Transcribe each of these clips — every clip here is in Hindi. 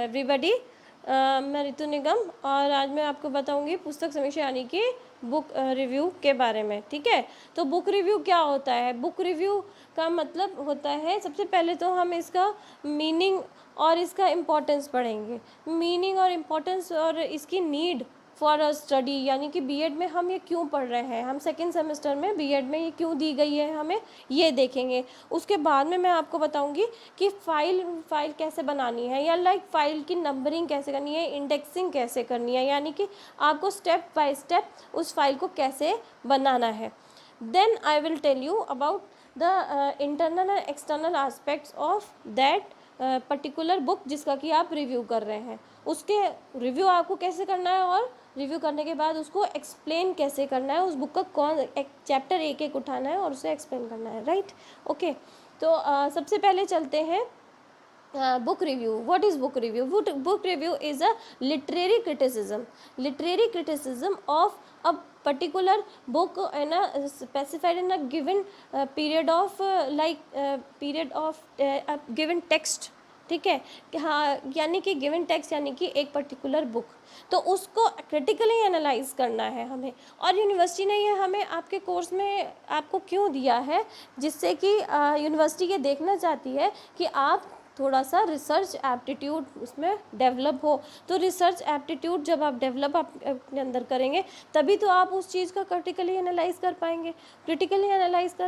एवरीबॉडी, मैं ऋतु निगम और आज मैं आपको बताऊंगी पुस्तक समीक्षा यानी कि बुक रिव्यू के बारे में। ठीक है, तो बुक रिव्यू क्या होता है? बुक रिव्यू का मतलब होता है, सबसे पहले तो हम इसका मीनिंग और इसका इम्पोर्टेंस पढ़ेंगे। मीनिंग और इम्पोर्टेंस और इसकी नीड फॉर अ स्टडी, यानी कि बीएड में हम ये क्यों पढ़ रहे हैं, हम सेकेंड सेमेस्टर में बीएड में ये क्यों दी गई है हमें, ये देखेंगे। उसके बाद में मैं आपको बताऊंगी कि फ़ाइल कैसे बनानी है, या फ़ाइल की नंबरिंग कैसे करनी है, इंडेक्सिंग कैसे करनी है, यानी कि आपको स्टेप बाय स्टेप उस फाइल को कैसे बनाना है। Then I will tell you about the internal and external aspects of that particular book जिसका कि आप रिव्यू कर रहे हैं। उसके रिव्यू आपको कैसे करना है और रिव्यू करने के बाद उसको एक्सप्लेन कैसे करना है, उस बुक का कौन एक चैप्टर एक उठाना है और उसे एक्सप्लेन करना है। Right, okay. तो सबसे पहले चलते हैं book review. What is book review? Book review is a literary criticism of a particular book in a specified in a given period of a given text। ठीक है, हाँ, यानी कि गिवन टेक्स्ट यानी कि एक पर्टिकुलर बुक, तो उसको क्रिटिकली एनालाइज करना है हमें। और यूनिवर्सिटी ने ये हमें आपके कोर्स में आपको क्यों दिया है, जिससे कि यूनिवर्सिटी ये देखना चाहती है कि आप थोड़ा सा रिसर्च एप्टीट्यूड उसमें डेवलप हो। तो रिसर्च एप्टीट्यूड जब आप डेवलप अपने अंदर करेंगे तभी तो आप उस चीज़ का क्रिटिकली एनालाइज कर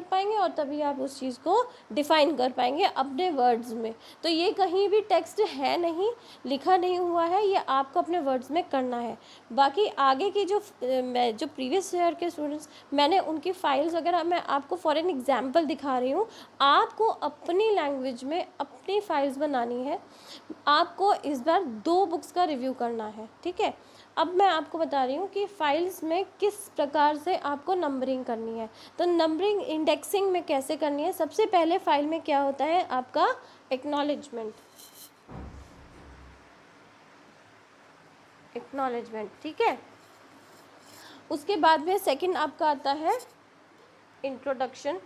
पाएंगे और तभी आप उस चीज़ को डिफ़ाइन कर पाएंगे अपने वर्ड्स में। तो ये कहीं भी टेक्स्ट है नहीं, लिखा नहीं हुआ है, ये आपको अपने वर्ड्स में करना है। बाकी आगे की जो प्रीवियस ईयर के स्टूडेंट्स, मैंने उनकी फाइल्स वगैरह मैं आपको फॉर एन एग्जाम्पल दिखा रही हूँ। आपको अपनी लैंग्वेज में अपनी फाइल्स बनानी है। आपको इस बार 2 बुक्स का रिव्यू करना है। ठीक है, अब मैं आपको बता रही हूँ कि फाइल्स में किस प्रकार से आपको नंबरिंग करनी है। तो नंबरिंग इंडेक्सिंग में कैसे करनी है? सबसे पहले फाइल में क्या होता है आपका एक्नॉलेजमेंट। ठीक है, उसके बाद में सेकंड आपका आता है इंट्रोडक्शन,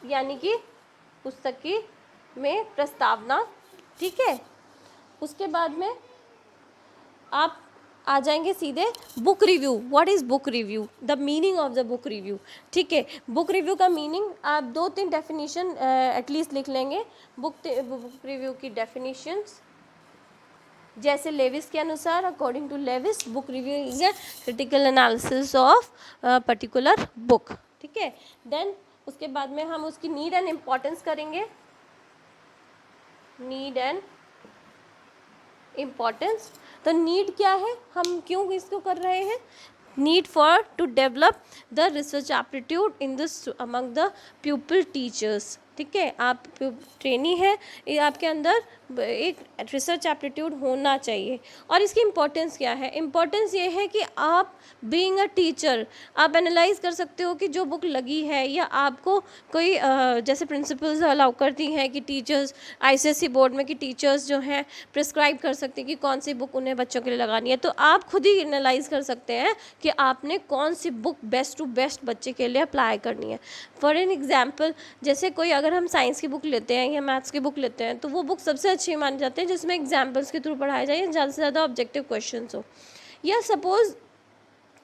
यानी कि पुस्तक की में प्रस्तावना। ठीक है, उसके बाद में आप आ जाएंगे सीधे book review. What is book review? The meaning of the book review. ठीक है, बुक रिव्यू का मीनिंग आप 2-3 डेफिनेशन एटलीस्ट लिख लेंगे। बुक रिव्यू की डेफिनेशंस जैसे लेविस के अनुसार, according to Lewis, book review is a critical analysis of particular book. ठीक है, देन उसके बाद में हम उसकी नीड एंड इम्पोर्टेंस करेंगे। नीड एंड इम्पोर्टेंस, तो नीड क्या है, हम क्यों इसको कर रहे हैं? Need for to develop the research aptitude in this among the pupil teachers. ठीक है, आप ट्रेनी है, आपके अंदर एक रिसर्च एप्टीट्यूड होना चाहिए। और इसकी इम्पोर्टेंस क्या है? इम्पोर्टेंस ये है कि आप बीइंग अ टीचर आप एनालाइज कर सकते हो कि जो बुक लगी है, या आपको कोई जैसे प्रिंसिपल्स अलाउ करती हैं कि टीचर्स आईसीएसई बोर्ड में कि टीचर्स जो हैं प्रिस्क्राइब कर सकते हैं कि कौन सी बुक उन्हें बच्चों के लिए लगानी है। तो आप खुद ही एनालाइज कर सकते हैं कि आपने कौन सी बुक बेस्ट टू बेस्ट बच्चे के लिए अप्लाई करनी है। फॉर एन एग्जाम्पल, जैसे कोई अगर हम साइंस की बुक लेते हैं या मैथ्स की बुक लेते हैं, तो वो बुक सबसे अच्छी मानी जाती है जिसमें एग्जाम्पल्स के थ्रू पढ़ाया जाए, ज़्यादा से ज़्यादा ऑब्जेक्टिव क्वेश्चंस हो। या सपोज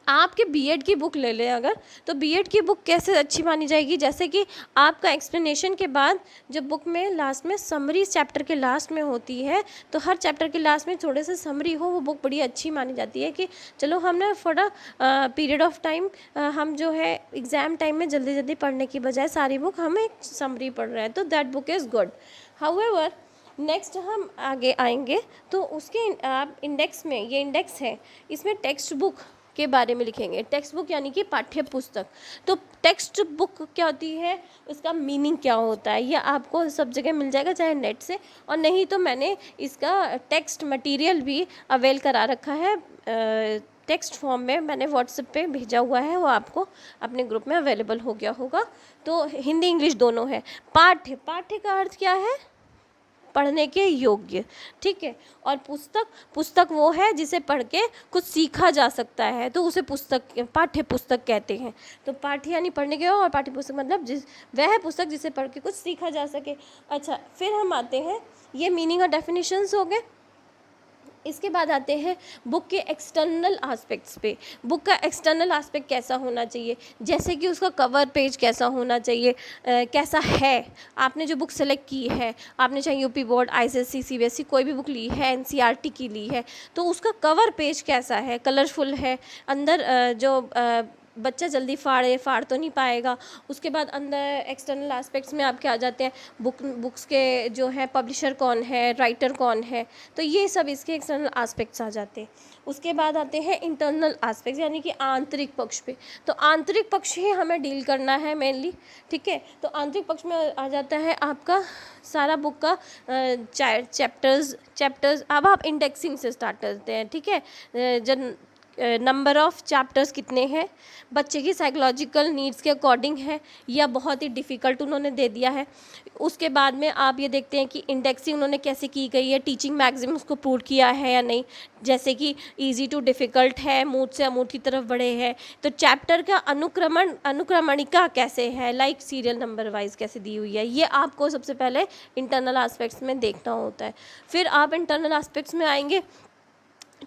आपके बीएड की बुक ले लें अगर, तो बीएड की बुक कैसे अच्छी मानी जाएगी? जैसे कि आपका एक्सप्लेनेशन के बाद जब बुक में लास्ट में समरी चैप्टर के लास्ट में होती है, तो हर चैप्टर के लास्ट में थोड़े से समरी हो, वो बुक बड़ी अच्छी मानी जाती है कि चलो हमने for a period of time, हम जो है एग्ज़ाम टाइम में जल्दी जल्दी पढ़ने की बजाय सारी बुक हम एक समरी पढ़ रहे हैं, तो that book is good. However next हम आगे आएंगे, तो उसके आप इंडेक्स में, ये इंडेक्स है, इसमें टेक्स्ट बुक के बारे में लिखेंगे। टेक्स्ट बुक यानी कि पाठ्य पुस्तक। तो टेक्स्ट बुक क्या होती है, उसका मीनिंग क्या होता है, ये आपको सब जगह मिल जाएगा, चाहे नेट से, और नहीं तो मैंने इसका टेक्स्ट मटेरियल भी अवेल करा रखा है, टेक्स्ट फॉर्म में मैंने व्हाट्सएप पे भेजा हुआ है, वो आपको अपने ग्रुप में अवेलेबल हो गया होगा। तो हिंदी इंग्लिश दोनों है। पाठ्य का अर्थ क्या है? पढ़ने के योग्य। ठीक है, और पुस्तक वो है जिसे पढ़ के कुछ सीखा जा सकता है, तो उसे पाठ्य पुस्तक कहते हैं। तो पाठ्य यानी पढ़ने के, और पाठ्य पुस्तक मतलब वह पुस्तक जिसे पढ़ के कुछ सीखा जा सके। अच्छा, फिर हम आते हैं, ये मीनिंग और डेफिनेशंस हो गए। इसके बाद आते हैं बुक के एक्सटर्नल आस्पेक्ट्स पे। बुक का एक्सटर्नल आस्पेक्ट कैसा होना चाहिए, जैसे कि उसका कवर पेज कैसा होना चाहिए, कैसा है। आपने जो बुक सेलेक्ट की है, आपने चाहे यूपी बोर्ड, आईसीएसई, सीबीएसई कोई भी बुक ली है, एनसीईआरटी की ली है, तो उसका कवर पेज कैसा है, कलरफुल है, अंदर जो बच्चा जल्दी फाड़ तो नहीं पाएगा। उसके बाद अंदर एक्सटर्नल एस्पेक्ट्स में आपके आ जाते हैं बुक्स के जो है पब्लिशर कौन है, राइटर कौन है, तो ये सब इसके एक्सटर्नल एस्पेक्ट्स आ जाते हैं। उसके बाद आते हैं इंटरनल एस्पेक्ट्स, यानी कि आंतरिक पक्ष पे। तो आंतरिक पक्ष ही हमें डील करना है मेनली, ठीक है। तो आंतरिक पक्ष में आ जाता है आपका सारा बुक का चैप्टर्स। अब आप इंडेक्सिंग से स्टार्ट करते हैं, ठीक है। जब नंबर ऑफ़ चैप्टर्स कितने हैं, बच्चे की साइकोलॉजिकल नीड्स के अकॉर्डिंग है या बहुत ही डिफ़िकल्ट उन्होंने दे दिया है। उसके बाद में आप ये देखते हैं कि इंडेक्सिंग उन्होंने कैसे की गई है, टीचिंग मैक्सिमम उसको प्रूव किया है या नहीं, जैसे कि इजी टू डिफ़िकल्ट है, मूड से अमूड की तरफ बढ़े हैं। तो चैप्टर का अनुक्रमणिका कैसे है, लाइक सीरियल नंबर वाइज कैसे दी हुई है, ये आपको सबसे पहले इंटरनल एस्पेक्ट्स में देखना होता है। फिर आप इंटरनल एस्पेक्ट्स में आएंगे,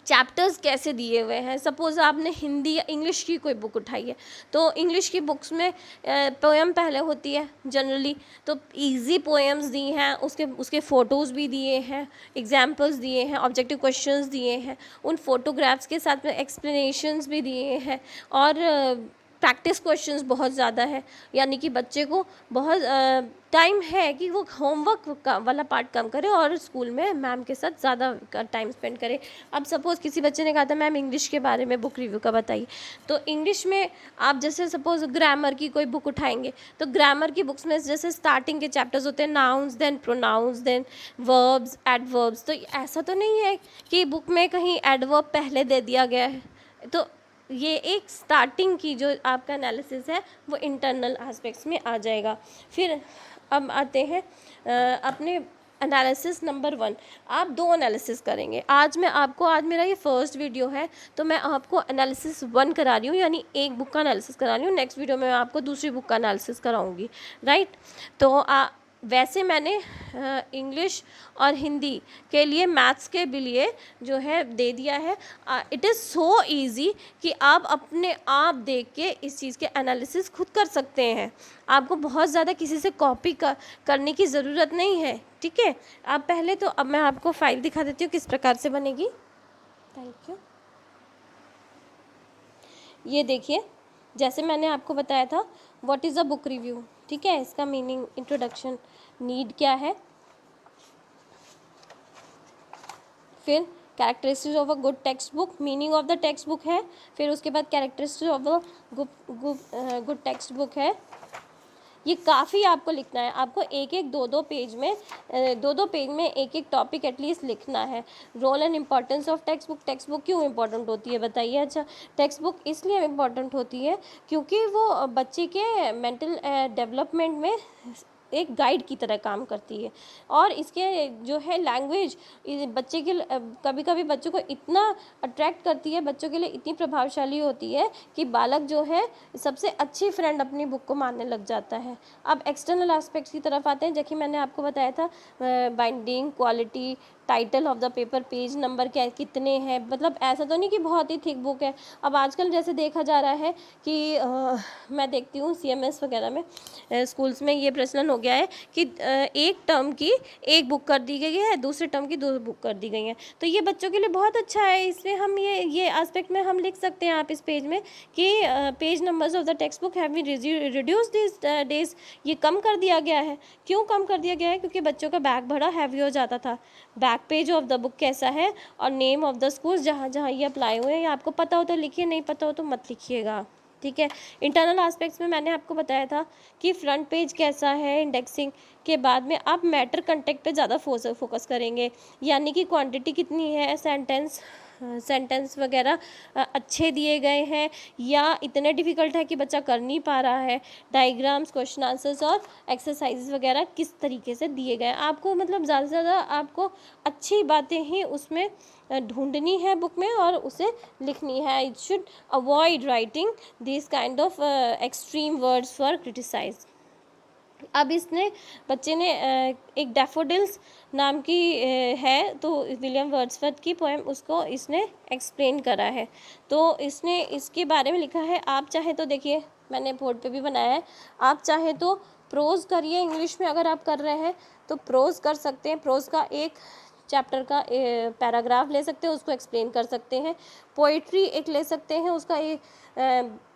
चैप्टर्स कैसे दिए हुए हैं। सपोज़ आपने हिंदी या इंग्लिश की कोई बुक उठाई है, तो इंग्लिश की बुक्स में पोएम पहले होती है जनरली, तो इजी पोएम्स दी हैं, उसके फ़ोटोज़ भी दिए हैं, एग्जाम्पल्स दिए हैं, ऑब्जेक्टिव क्वेश्चंस दिए हैं, उन फोटोग्राफ्स के साथ में एक्सप्लेनेशंस भी दिए हैं, और प्रैक्टिस क्वेश्चंस बहुत ज़्यादा है, यानी कि बच्चे को बहुत टाइम है कि वो होमवर्क वाला पार्ट कम करे और स्कूल में मैम के साथ ज़्यादा टाइम स्पेंड करे। अब सपोज़ किसी बच्चे ने कहा था मैम इंग्लिश के बारे में बुक रिव्यू का बताइए, तो इंग्लिश में आप जैसे सपोज़ ग्रामर की कोई बुक उठाएंगे, तो ग्रामर की बुक्स में जैसे स्टार्टिंग के चैप्टर्स होते हैं nouns, then pronouns, then verbs, adverbs. तो ऐसा तो नहीं है कि बुक में कहीं एडवर्ब पहले दे दिया गया है। तो ये एक स्टार्टिंग की जो आपका एनालिसिस है वो इंटरनल एस्पेक्ट्स में आ जाएगा। फिर अब आते हैं अपने एनालिसिस नंबर 1। आप 2 एनालिसिस करेंगे। आज मेरा ये फर्स्ट वीडियो है, तो मैं आपको एनालिसिस 1 करा रही हूँ, यानी एक बुक का एनालिसिस करा रही हूँ। नेक्स्ट वीडियो में मैं आपको दूसरी बुक का एनालिसिस कराऊंगी, राइट। तो वैसे मैंने इंग्लिश और हिंदी के लिए, मैथ्स के भी लिए जो है दे दिया है। इट इज़ सो इजी कि आप अपने आप देख के इस चीज़ के एनालिसिस खुद कर सकते हैं। आपको बहुत ज़्यादा किसी से कॉपी करने की ज़रूरत नहीं है, ठीक है। आप पहले तो अब मैं आपको फाइल दिखा देती हूँ किस प्रकार से बनेगी। Thank you. ये देखिए, जैसे मैंने आपको बताया था what is a book review, ठीक है। इसका मीनिंग, इंट्रोडक्शन, नीड क्या है, फिर characteristics of a good text book, meaning of the text book है, फिर उसके बाद characteristics of a good text book है। ये काफ़ी आपको लिखना है, आपको एक दो पेज में एक टॉपिक एटलीस्ट लिखना है। Role and importance of text book क्यों इम्पॉर्टेंट होती है बताइए। अच्छा, टेक्स्ट बुक इसलिए इम्पॉर्टेंट होती है क्योंकि वो बच्चे के मेंटल डेवलपमेंट में एक गाइड की तरह काम करती है, और इसके जो है लैंग्वेज बच्चे के कभी कभी बच्चों को इतना अट्रैक्ट करती है, बच्चों के लिए इतनी प्रभावशाली होती है कि बालक जो है सबसे अच्छी फ्रेंड अपनी बुक को मानने लग जाता है। अब एक्सटर्नल एस्पेक्ट्स की तरफ आते हैं। जैसे मैंने आपको बताया था binding, quality, title of the paper, page number क्या कितने हैं, मतलब ऐसा तो नहीं कि बहुत ही थिक बुक है। अब आजकल जैसे देखा जा रहा है कि मैं देखती हूँ CMS वगैरह में, स्कूल्स में ये प्रचलन हो गया है कि एक टर्म की एक बुक कर दी गई है, दूसरे टर्म की 2 बुक कर दी गई हैं। तो ये बच्चों के लिए बहुत अच्छा है। इसलिए हम ये एस्पेक्ट में हम लिख सकते हैं आप इस पेज में कि page numbers of the text book have been reduce this days. ये कम कर दिया गया है। क्यों कम कर दिया गया है? क्योंकि बच्चों का बैग बड़ा हैवी हो जाता था। Back page of the book कैसा है और नेम ऑफ द स्कूल जहाँ जहाँ ये अप्लाई हुए हैं, ये आपको पता हो तो लिखिए, नहीं पता हो तो मत लिखिएगा, ठीक है। इंटरनल एस्पेक्ट्स में मैंने आपको बताया था कि फ्रंट पेज कैसा है, इंडेक्सिंग के बाद में आप मैटर कंटेंट पे ज़्यादा फोकस करेंगे, यानी कि क्वांटिटी कितनी है, सेंटेंस वगैरह अच्छे दिए गए हैं या इतने डिफ़िकल्ट है कि बच्चा कर नहीं पा रहा है, डायग्राम्स, क्वेश्चन आंसर्स और एक्सरसाइज वगैरह किस तरीके से दिए गए हैं। आपको मतलब ज़्यादा से ज़्यादा आपको अच्छी बातें ही उसमें ढूंढनी है बुक में और उसे लिखनी है। It should avoid writing this kind of extreme words for criticise. अब इसने बच्चे ने एक डैफोडिल्स नाम की है, तो विलियम वर्ड्सवर्थ की पोएम, उसको इसने एक्सप्लेन करा है। तो इसने इसके बारे में लिखा है। आप चाहे तो देखिए, मैंने बोर्ड पे भी बनाया है, आप चाहे तो प्रोज करिए, इंग्लिश में अगर आप कर रहे हैं तो प्रोज कर सकते हैं। प्रोज का एक चैप्टर का पैराग्राफ ले सकते हैं, उसको एक्सप्लेन कर सकते हैं। पोइट्री एक ले सकते हैं, उसका एक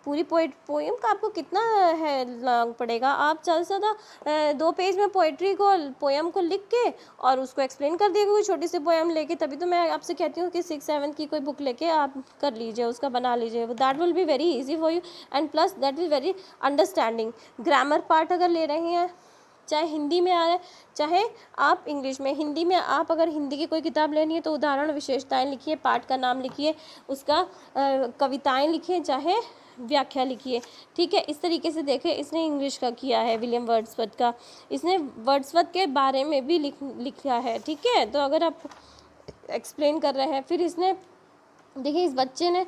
पूरी पोएम का आपको कितना है लॉन्ग पड़ेगा, आप ज़्यादा से ज़्यादा 2 पेज में पोएम को लिख के और उसको एक्सप्लेन कर दिएगा कोई छोटी सी पोएम लेके। तभी तो मैं आपसे कहती हूँ कि 6-7 की कोई बुक लेके आप कर लीजिए, उसका बना लीजिए, that will be very easy for you and plus that is very understanding. Grammar part अगर ले रही हैं, चाहे हिंदी में आ रहा है चाहे आप इंग्लिश में, हिंदी में आप अगर हिंदी की कोई किताब लेनी है तो उदाहरण विशेषताएं लिखिए, पाठ का नाम लिखिए, उसका कविताएं लिखिए, चाहे व्याख्या लिखिए, ठीक है। इस तरीके से देखें, इसने इंग्लिश का किया है विलियम वर्ड्सवर्थ का, इसने वर्ड्सवर्थ के बारे में भी लिखा है, ठीक है। तो अगर आप एक्सप्लेन कर रहे हैं, फिर इसने देखिए, इस बच्चे ने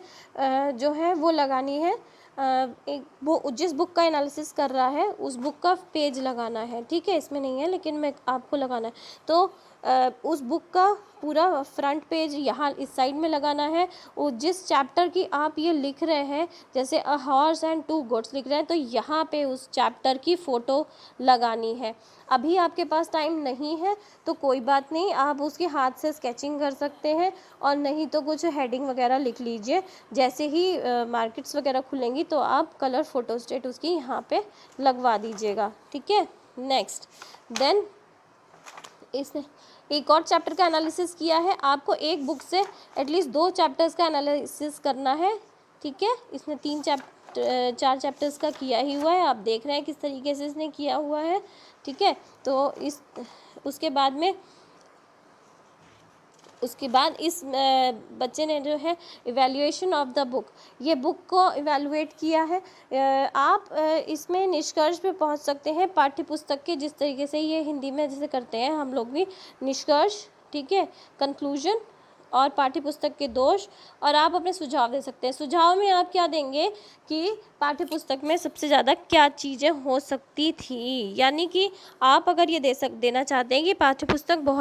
जो है वो लगानी है एक वो जिस बुक का एनालिसिस कर रहा है उस बुक का पेज लगाना है, ठीक है। इसमें नहीं है लेकिन मैं आपको लगाना है। तो उस बुक का पूरा फ्रंट पेज यहाँ इस साइड में लगाना है। वो जिस चैप्टर की आप ये लिख रहे हैं, जैसे अ हॉर्स एंड 2 गोट्स लिख रहे हैं, तो यहाँ पे उस चैप्टर की फ़ोटो लगानी है। अभी आपके पास टाइम नहीं है तो कोई बात नहीं, आप उसके हाथ से स्केचिंग कर सकते हैं, और नहीं तो कुछ हेडिंग वगैरह लिख लीजिए। जैसे ही मार्केट्स वगैरह खुलेंगी तो आप कलर फोटोस्टेट उसकी यहाँ पे लगवा दीजिएगा, ठीक है। नेक्स्ट देन इसने एक और चैप्टर का एनालिसिस किया है। आपको एक बुक से एटलीस्ट 2 चैप्टर्स का एनालिसिस करना है, ठीक है। इसने 4 चैप्टर्स का किया ही हुआ है, आप देख रहे हैं किस तरीके से इसने किया हुआ है, ठीक है। तो उसके बाद इस बच्चे ने जो है इवैल्यूएशन ऑफ द बुक, ये बुक को इवैल्यूएट किया है। आप इसमें निष्कर्ष पे पहुंच सकते हैं पाठ्य पुस्तक के, जिस तरीके से ये हिंदी में जैसे करते हैं हम लोग भी, निष्कर्ष, ठीक है, कंक्लूजन और पाठ्य पुस्तक के दोष, और आप अपने सुझाव दे सकते हैं। सुझाव में आप क्या देंगे कि पाठ्य पुस्तक में सबसे ज़्यादा क्या चीज़ें हो सकती थी, यानी कि आप अगर ये देना चाहते हैं कि पाठ्य पुस्तक बहुत